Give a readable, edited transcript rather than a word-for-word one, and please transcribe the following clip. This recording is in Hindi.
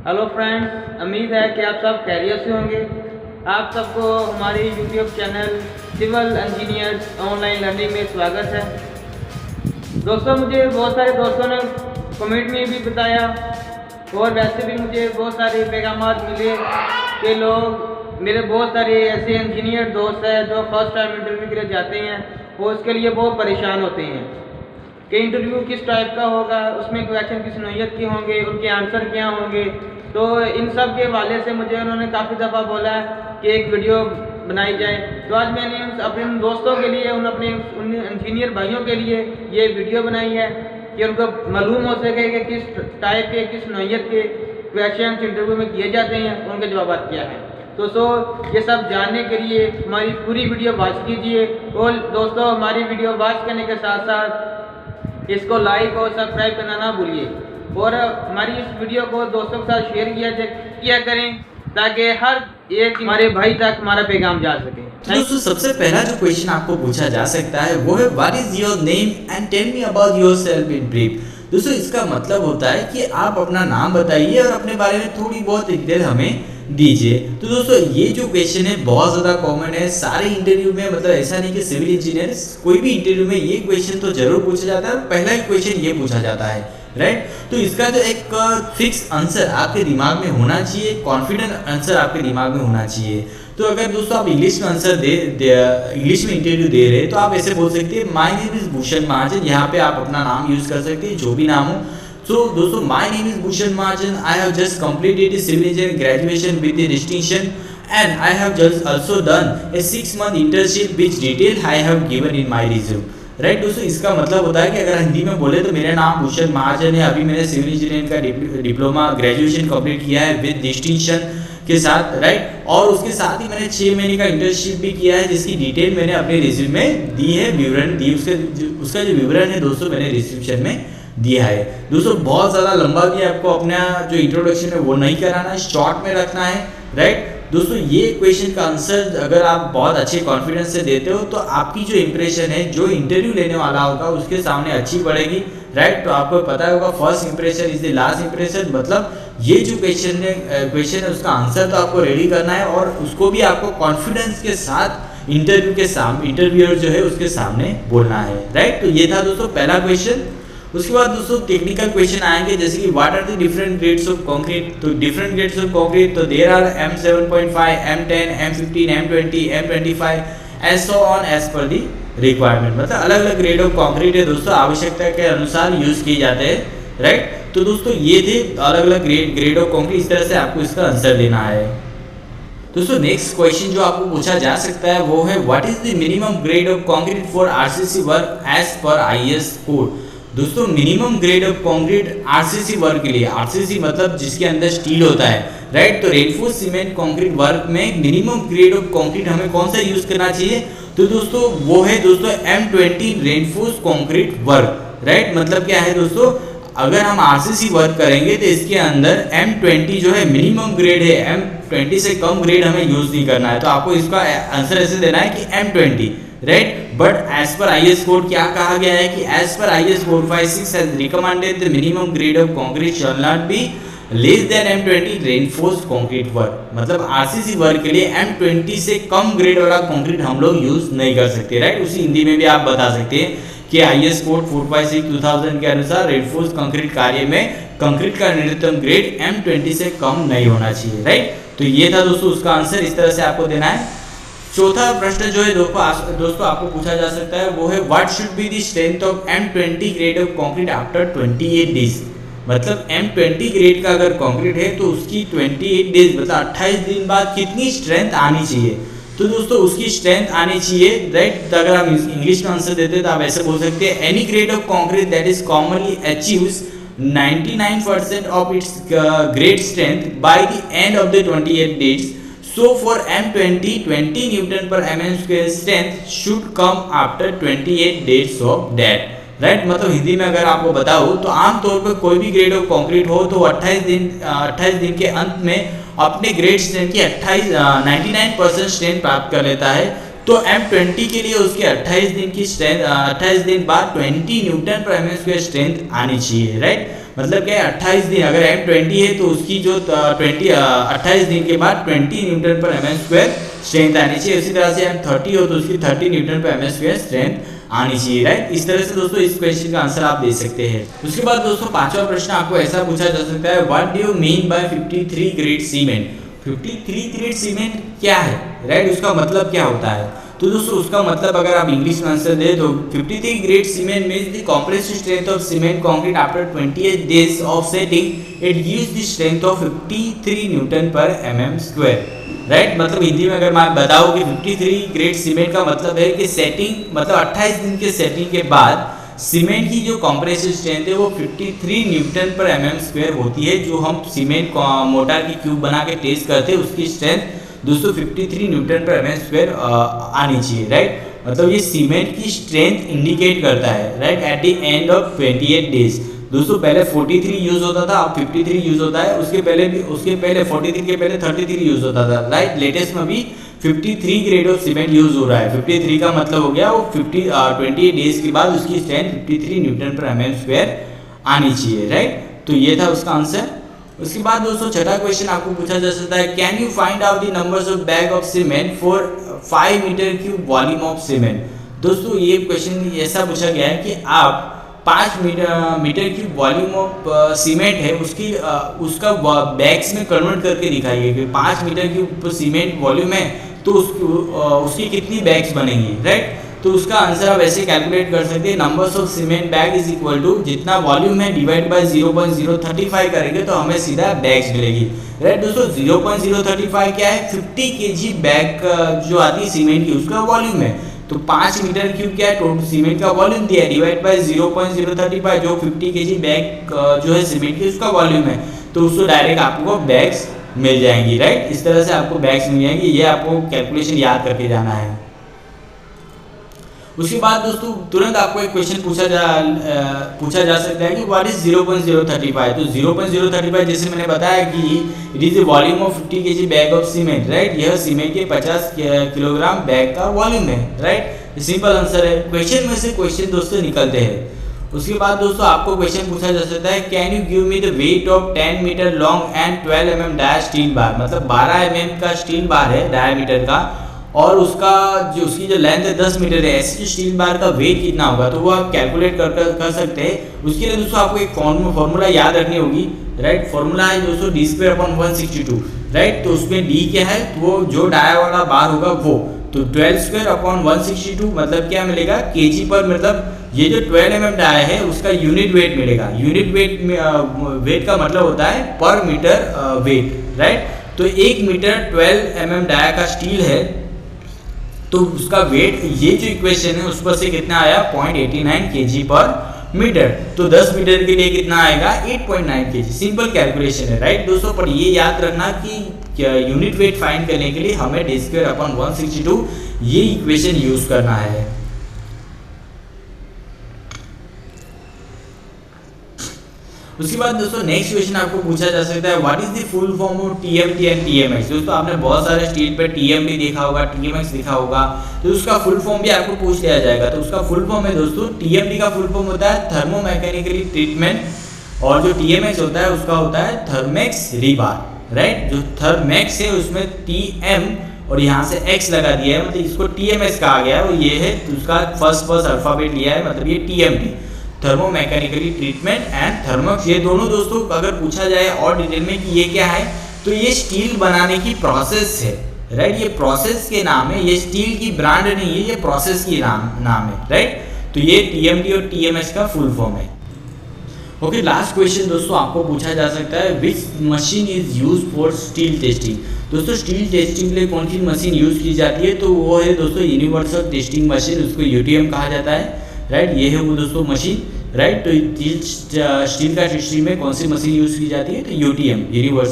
हेलो फ्रेंड्स, उम्मीद है कि आप सब खैरियत से होंगे। आप सबको हमारी YouTube channel civil engineers online learning में स्वागत है। दोस्तों, मुझे बहुत सारे दोस्तों ने कमेंट में भी बताया और वैसे भी मुझे बहुत सारे पैगामात मिले कि लोग मेरे बहुत सारे ऐसे इंजीनियर दोस्त हैं जो फर्स्ट टाइम इंटरव्यू के लिए जाते हैं और उसके लिए बहुत परेशान होते हैं कि इंटरव्यू किस टाइप का होगा, उसमें क्वेश्चन किस नौइयत के होंगे, उनके आंसर क्या होंगे। तो इन सब के हवाले से मुझे उन्होंने काफ़ी दफ़ा बोला कि एक वीडियो बनाई जाए। तो आज मैंने अपने उन दोस्तों के लिए उन इंजीनियर भाइयों के लिए ये वीडियो बनाई है कि उनको मालूम हो सके कि किस टाइप के, किस नौइयत के क्वेश्चन इंटरव्यू में किए जाते हैं, उनके जवाब क्या हैं। तो ये सब जानने के लिए हमारी पूरी वीडियो वॉच कीजिए और दोस्तों, हमारी वीडियो वॉच करने के साथ साथ इसको लाइक और सब्सक्राइब करना ना भूलिए और हमारी इस वीडियो को दोस्तों के साथ शेयर किया करें ताकि हर एक हमारे भाई तक हमारा पैगाम जा सके। तो दोस्तों, सबसे पहला जो क्वेश्चन आपको पूछा जा सकता है वो है what is your name and tell me about yourself in brief. दोस्तों, इसका मतलब होता है कि आप अपना नाम बताइए और अपने बारे में थोड़ी बहुत डिटेल हमें दीजिए। तो दोस्तों, ये जो क्वेश्चन है बहुत ज़्यादा कॉमन है सारे इंटरव्यू में। मतलब ऐसा नहीं कि सिविल इंजीनियर, कोई भी इंटरव्यू में ये क्वेश्चन तो जरूर पूछा जाता है। पहला ही क्वेश्चन ये पूछा जाता है, राइट। तो इसका जो एक फिक्स आंसर आपके दिमाग में होना चाहिए, कॉन्फिडेंट आंसर आपके दिमाग में होना चाहिए। तो अगर दोस्तों आप इंग्लिश में आंसर इंग्लिश में इंटरव्यू दे रहे हैं तो आप ऐसे बोल सकते हैं माय नेम इज भूषण महाजन। यहाँ पे आप अपना नाम यूज कर सकते हैं, जो भी नाम हो। So दोस्तों, my name is Bhushan Mahajan. I have just completed a civil engineering graduation with a distinction and I have just also done a 6-month internship which detail I have given in my resume. Right दोस्तों, इसका मतलब होता है कि अगर हिंदी में बोले तो मेरा नाम भूषण महाजन है, अभी मैंने सिविल इंजीनियरिंग का डिप्लोमा ग्रेजुएशन कंप्लीट किया है विद डिस्टिंक्शन के साथ, राइट। और उसके साथ ही मैंने 6 महीने का इंटर्नशिप भी किया है जिसकी डिटेल मैंने अपने रिज्यूम में दी है, विवरण दी। उसका जो विवरण है दोस्तों मैंने डिस्क्रिप्शन में दिया है। दोस्तों, बहुत ज़्यादा लंबा भी आपको अपना जो इंट्रोडक्शन है वो नहीं कराना है, शॉर्ट में रखना है, राइट। दोस्तों, ये क्वेश्चन का आंसर अगर आप बहुत अच्छे कॉन्फिडेंस से देते हो तो आपकी जो इंप्रेशन है, जो इंटरव्यू लेने वाला होगा उसके सामने अच्छी पड़ेगी, राइट। तो आपको पता होगा first impression is the last impression. मतलब ये जो क्वेश्चन है उसका आंसर तो आपको रेडी करना है और उसको भी आपको कॉन्फिडेंस के साथ इंटरव्यूअर जो है उसके सामने बोलना है, राइट। तो ये था दोस्तों पहला क्वेश्चन। उसके बाद दोस्तों टेक्निकल क्वेश्चन आएंगे जैसे कि what are the different grades of concrete. तो डिफरेंट ग्रेड्स ऑफ कंक्रीट तो there are M7.5, M10, M15, M20, M25 and so on as per the requirement. मतलब अलग अलग ग्रेड ऑफ कंक्रीट है दोस्तों, आवश्यकता के अनुसार यूज किए जाते हैं, राइट। तो दोस्तों, ये थे अलग अलग ग्रेड ऑफ कंक्रीट। इस तरह से आपको इसका आंसर देना है। दोस्तों, नेक्स्ट क्वेश्चन जो आपको पूछा जा सकता है वो है what is the minimum grade of concrete for RCC work as per IS code. दोस्तों, minimum grade of concrete RCC work के लिए, आरसीसी मतलब जिसके अंदर स्टील होता है, राइट। तो रेनफोर्स सीमेंट कंक्रीट वर्क में मिनिमम ग्रेड ऑफ कंक्रीट हमें कौन सा यूज करना चाहिए? तो दोस्तों वो है दोस्तों M20 reinforced concrete work, right. मतलब क्या है दोस्तों, अगर हम आरसीसी वर्क करेंगे तो इसके अंदर M20 जो है मिनिमम ग्रेड है, M20 से कम ग्रेड हमें यूज नहीं करना है। तो आपको इसका आंसर ऐसे देना है कि M20, right. But as per IS code क्या कहा गया है कि as per IS 456 has recommended the minimum grade of concrete shall not be less than M20 reinforced concrete work. मतलब आरसीसी वर्क के लिए M20 से कम ग्रेड वाला कंक्रीट हम लोग यूज नहीं कर सकते, राइट। उसी हिंदी में भी आप बता सकते हैं कि IS कोड 456 2000 के अनुसार रेनफोर्स कंक्रीट कार्य में कंक्रीट का न्यूनतम ग्रेड M20 से कम नहीं होना चाहिए, राइट। तो ये था दोस्तों उसका आंसर, इस तरह से आपको देना है। चौथा प्रश्न जो है दोस्तों आपको पूछा जा सकता है वो है what should be the strength of M20 grade of concrete after 28 days. मतलब M20 ग्रेड का अगर कंक्रीट है तो उसकी 28 डेज मतलब 28 दिन बाद कितनी स्ट्रेंथ आनी चाहिए। तो दोस्तों उसकी स्ट्रेंथ आनी चाहिए, राइट। अगर हम इंग्लिश में आंसर देते हैं तो आप ऐसे बोल सकते हैं any grade of concrete that is commonly achieves 99% of its grade strength by the end of the 28 days. So for M20, 20 Newton per mm square strength should come after 28 days of that, right. मतलब हिंदी में अगर आपको बताऊँ तो आमतौर पर कोई भी ग्रेड ऑफ कंक्रीट हो तो 28 दिन के अंत में अपने ग्रेड स्ट्रेंथ की 99% स्ट्रेंथ प्राप्त कर लेता है। तो M20 के लिए उसके 28 दिन की स्ट्रेंथ 28 दिन बाद 20 न्यूटन पर mm स्क्वायर स्ट्रेंथ आनी चाहिए, राइट। मतलब क्या है 28 दिन, अगर M20 है तो उसकी जो 28 दिन के बाद 20 न्यूटन पर mm² स्ट्रेंथ आनी चाहिए। उसी तरह से M30 हो तो उसकी 30 न्यूटन पर mm² स्ट्रेंथ आनी चाहिए, राइट। इस तरह से दोस्तों इस क्वेश्चन का आंसर आप दे सकते हैं। उसके बाद दोस्तों पांचवा प्रश्न आपको ऐसा पूछा जा सकता है, what do you mean by 53 grade cement. 53 grade cement क्या है, राइट, उसका मतलब क्या होता है। तो दोस्तों उसका मतलब अगर आप इंग्लिश में आंसर दे तो 53 grade cement means the compressed strength of cement concrete after 28 days of setting it gives the strength of 53 Newton पर mm², राइट। मतलब हिंदी में अगर मैं बताऊं कि 53 ग्रेड सीमेंट का मतलब है कि सेटिंग मतलब 28 दिन के सेटिंग के बाद सीमेंट की जो कंप्रेसिव स्ट्रेंथ है वो 53 न्यूटन पर mm² होती है। जो हम सीमेंट मोटार की क्यूब बना के टेस्ट करते हैं उसकी स्ट्रेंथ दोस्तों 53 न्यूटन पर mm² आनी चाहिए, राइट। मतलब ये सीमेंट की स्ट्रेंथ इंडिकेट करता है, right, at the end of 28 days. दोस्तों पहले 43 यूज होता था, अब 53 यूज होता है। उसके पहले 43 के पहले 33 यूज होता था, राइट। लेटेस्ट में भी 53 ग्रेड ऑफ सीमेंट यूज हो रहा है। 53 का मतलब हो गया वो 28 डेज के बाद उसकी स्ट्रेंथ 53 न्यूटन पर mm² आनी चाहिए, राइट। तो ये था उसका आंसर। उसके बाद दोस्तों छठा क्वेश्चन आपको पूछा जा सकता है, can you find out the numbers of bag of cement for 5 metre cube volume of cement. दोस्तों ये क्वेश्चन ऐसा पूछा गया है कि आप 5 metre cube volume of cement है उसका बैग्स में कन्वर्ट करके दिखाइए कि 5 मीटर क्यूब सीमेंट वॉल्यूम है तो उसकी कितनी बैग्स बनेंगी, राइट। तो उसका आंसर आप ऐसे कैलकुलेट कर सकते हैं, numbers of cement bag is equal to जितना वॉल्यूम है डिवाइड बाय 0.035 करेंगे तो हमें सीधा बैग्स मिलेगी, राइट। दोस्तों 0.035 क्या है, 50 kg बैग जो आती है सीमेंट की उसका वॉल्यूम है। तो 5 मीटर क्यूब क्या है, टोटल सीमेंट का वॉल्यूम दिया है, डिवाइड बाय 0.035 जो 50 kg बैग जो है सीमेंट की उसका वॉल्यूम है। तो उसको डायरेक्ट आपको बैग्स मिल जाएंगी, राइट। इस तरह से आपको बैग्स मिल जाएंगी, ये आपको कैलकुलेशन याद करके जाना है। उसके बाद दोस्तों तुरंत आपको एक क्वेश्चन पूछा जा सकता है कि व्हाट इज 0.035। तो 0.035 जैसे मैंने बताया कि it is the volume of 50 kg bag of cement, right. यह सीमेंट के 50 किलोग्राम बैग का वॉल्यूम है, राइट। सिंपल आंसर है। क्वेश्चन में से क्वेश्चन दोस्तों निकलते हैं। उसके बाद दोस्तों आपको क्वेश्चन पूछा जा सकता है, can you give me the weight of 10 metre long and 12 mm dia steel bar. मतलब 12 mm का स्टील बार है डायमीटर का और उसकी जो लेंथ है 10 मीटर है। ऐसे जो स्टील बार का वेट कितना होगा तो वो आप कैलकुलेट कर सकते हैं। उसके लिए दोस्तों आपको एक फॉर्मूला याद रखनी होगी, राइट। फॉर्मूला है दोस्तों d²/162, राइट। तो उसमें d क्या है, तो वो जो डाया वाला बार होगा वो, तो 12²/162 मतलब क्या मिलेगा, kg पर, मतलब ये जो 12 mm डाया है उसका यूनिट वेट मिलेगा। यूनिट वेट का मतलब होता है पर मीटर वेट, राइट। तो 1 मीटर 12 mm डाया का स्टील है तो उसका वेट, ये जो इक्वेशन है उस पर से कितना आया 0.89 kg पर मीटर। तो 10 मीटर के लिए कितना आएगा 8.9 kg। सिंपल कैलकुलेशन है, राइट दोस्तों। पर ये याद रखना कि यूनिट वेट फाइंड करने के लिए हमें d²/162 ये इक्वेशन यूज करना है। उसके बाद दोस्तों नेक्स्ट क्वेश्चन आपको पूछा जा सकता है, what is the full form of TMT and TMX। दोस्तों आपने बहुत सारे स्टील पे TMT देखा होगा, TMX लिखा होगा, तो उसका फुल फॉर्म भी आपको पूछ लिया जाएगा। तो उसका फुल फॉर्म है दोस्तों, TMT का फुल फॉर्म होता है थर्मोमैकेनिकली ट्रीटमेंट, और जो TMX होता है उसका होता है थर्मेक्स रीबार, राइट। जो थर्मेक्स है उसमें TM और यहाँ से X लगा दिया है, मतलब इसको TMS कहा गया है। और ये है उसका फर्स्ट अल्फाबेट लिया है, मतलब ये TMT थर्मोमैकेनिकली ट्रीटमेंट एंड थर्मक्स। ये दोनों दोस्तों अगर पूछा जाए और डिटेल में कि ये क्या है, तो ये स्टील बनाने की प्रोसेस है, राइट। ये प्रोसेस के नाम है, ये स्टील की ब्रांड नहीं है, ये प्रोसेस की नाम है, राइट। तो ये TMT और TMS का फुल फॉर्म है। ओके, लास्ट क्वेश्चन दोस्तों आपको पूछा जा सकता है, विच machine is use for steel testing. दोस्तों स्टील टेस्टिंग के लिए कौन सी मशीन यूज की जाती है, तो वो है दोस्तों यूनिवर्सल टेस्टिंग मशीन, उसको UTM कहा जाता है, राइट। ये है वो दोस्तों मशीन, राइट। तो स्टील का टेस्टिंग में कौन सी मशीन यूज की जाती है, तो UTM यूनिवर्सल